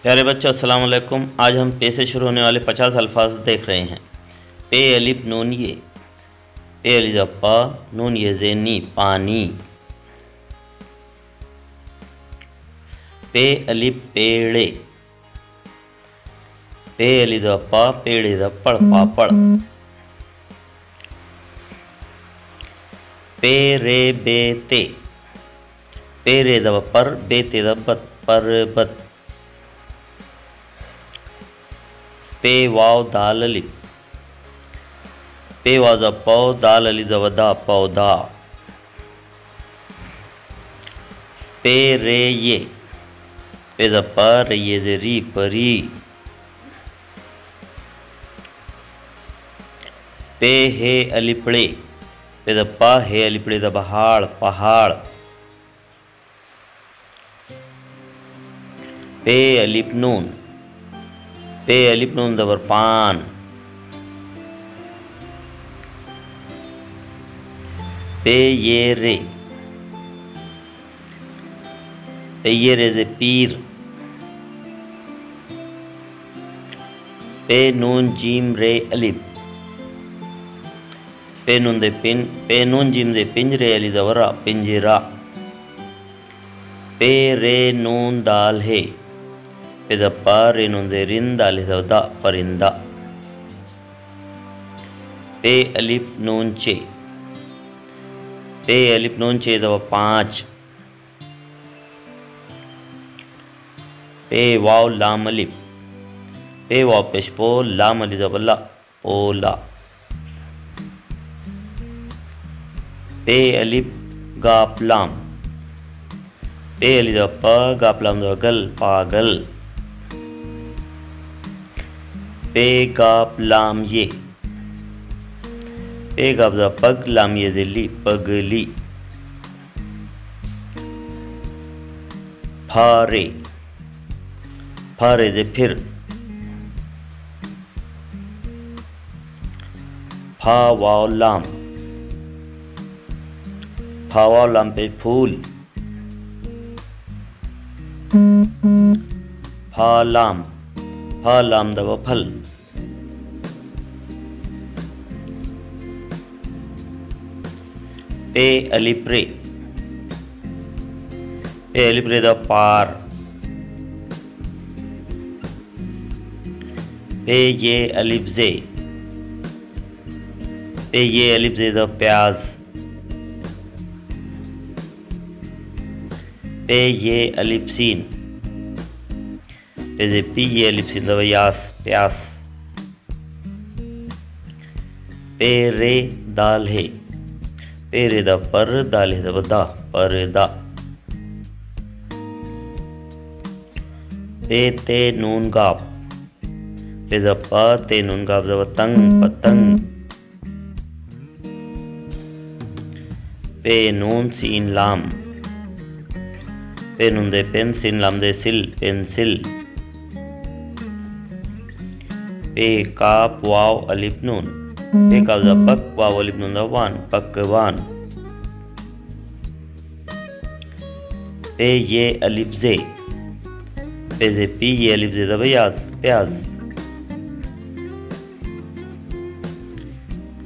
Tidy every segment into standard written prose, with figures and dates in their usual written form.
प्यारे बच्चों अस्सलाम वालेकुम। आज हम पे से शुरू होने वाले 50 अल्फाज देख रहे हैं। पे अलिफ नून ये, पे अलिफ पा, नून ये ज़ेनी पानी। पे अलिफ पेड़े, पे अलिफ पा, पेड़े द पड़ पापड़। पे रे बेते, पे रे द पर, बेते द बत, पर बत। पे वाव दाल अलिफ, पे वाव द पौ, दाल अलिफ द दा पौधा। पे रे ये, पे द पर, ये द री परी। पे हे अलिपड़े, पे द पा, हे अलिपड़े द पहाड़ पहाड़। पे अलिफ नून, पे अलिफ नून दबर पान। पे ये रे, पे ये रे दे पीर। पे नून जीम रे अलिफ, पे नून दे पिन, पे नून जीम दे पिंजरे अली दवरा पिंजरा। पे रे नून दाल है, पे द पा रे नून दे रिंद अली दा परिंदा। पे अलिफ नून चे, पे अलिफ नून चे दवा पाँच। पे वाव लाम अलिफ, पे वाव पेशपो, लाम अली दबला ओला। पे अलिफ गाप लाम, पे अली द प, गाप लाम द गल पागल। पे गाप लाम ये, पे गाप द पग, लाम ये दिल्ली पगली। फारे, फारे दे फिर। फा वाव लाम, फा वाव लाम पे फूल। फा लाम, फा लाम दवा फल। पे अलिफ रे, पे अलिफ रे द पार। पे ये अलिफ जे, पे ये अलिफ जे द प्याज। पे ये अलिफ सीन, पे जे पी, ये अलिफ सीन द यास प्यास। पे रे दाल है, पे रे द पर, दाल है द दा परदा। पे ते नून गाप, पे द प, ते नून गाप द तंग पतंग। पे नून सीन लाम, पे नून दे पेन, सीन लाम दे सिल पेंसिल। पे काप वाव अलिफ नून, पे काप द पक, वाव अलिफ नून द वान पकवान। पे ये अलिफ जे, पे जे पी, ये अलिफ जे द प्याज प्याज।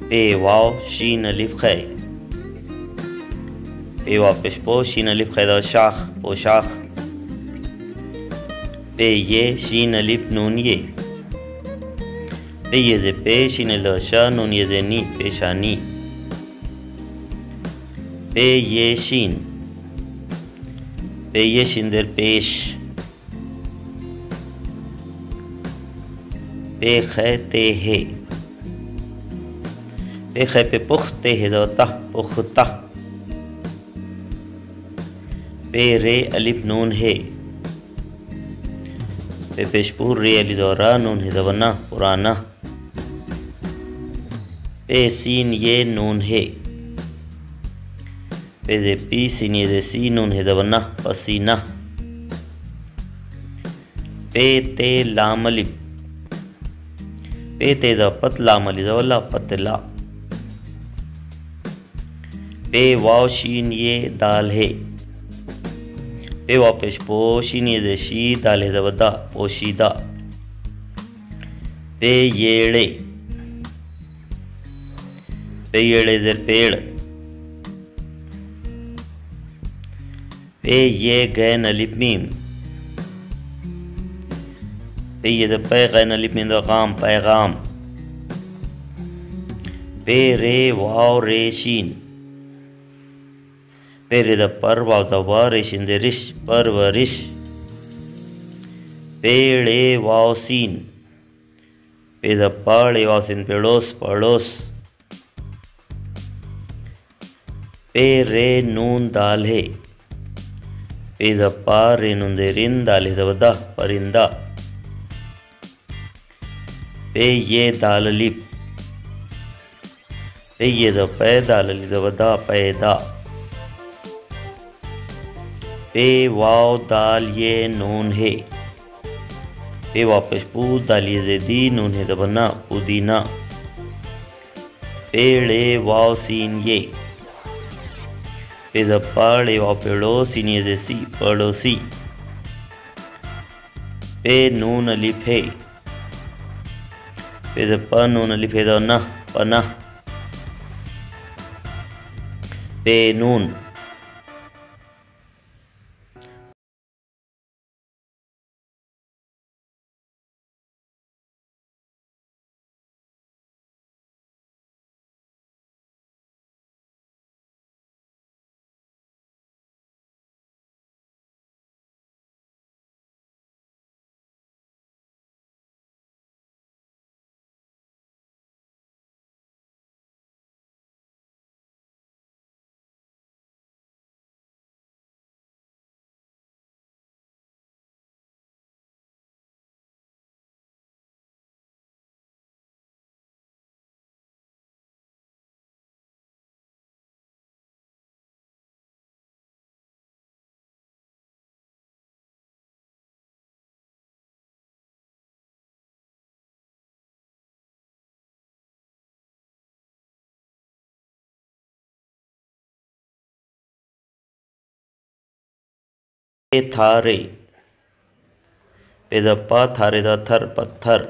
पे वाव शीन अलिफ खे, पे वाव पेशपो, शीन अलिफ खे द शाख पोशाख। पे ये शीन अलिफ नून ये, पे ये जे पे, शीन अलिफ शा, नून ये जे नी पेशानी। पे ये शीन, पे ये शीन देर पेश। पे खे ते है, पे खे पे पुख्ते है दो तह पुख्ता। पे रे अलिफ नून है, पे पेशपूर रे अली दौरा, नून है दवना पुराना। पे सीन ये नून है, पे दे पी, सीन ये दे सी, नून है दवना पसीना। पे ते लाम अलिफ, पे ते द पत, लाम अली दवला पतला। पे वाव शीन ये दाल है, पे वापस पो शीनी दे शी दाले दबदा पोशीदा पे येड़े दर पेड़ पे ये गैन अलिफ मीम पे ये द पे गैन अलिफ मीम द गाम पैगाम पे रे वाव रे शीन पे रे द पर वाव द वा रे शीन द रिश परवरिश पेड़े वाव सीन पे द पाड़े वाव सीन पेड़ोस पड़ोस पे रे नून दाल है पे द पा रे नून दे रिन दाल द वदा परिंदा पे ये दाल लिप पे ये द पै दाल द वदा पैदा पे वाव दाल ये नून है पे वापस पू दाल ये ज़ेदी नून है दबना पुदीना पेड़े वाव सीन ये पे द पाड़े वाव पेड़ो सीन ये सी पड़ोसी पे नून अलिफ है पे द प नून अलिफ है द ना पना पे नून पे थारे पे द पा थारे द थर पत्थर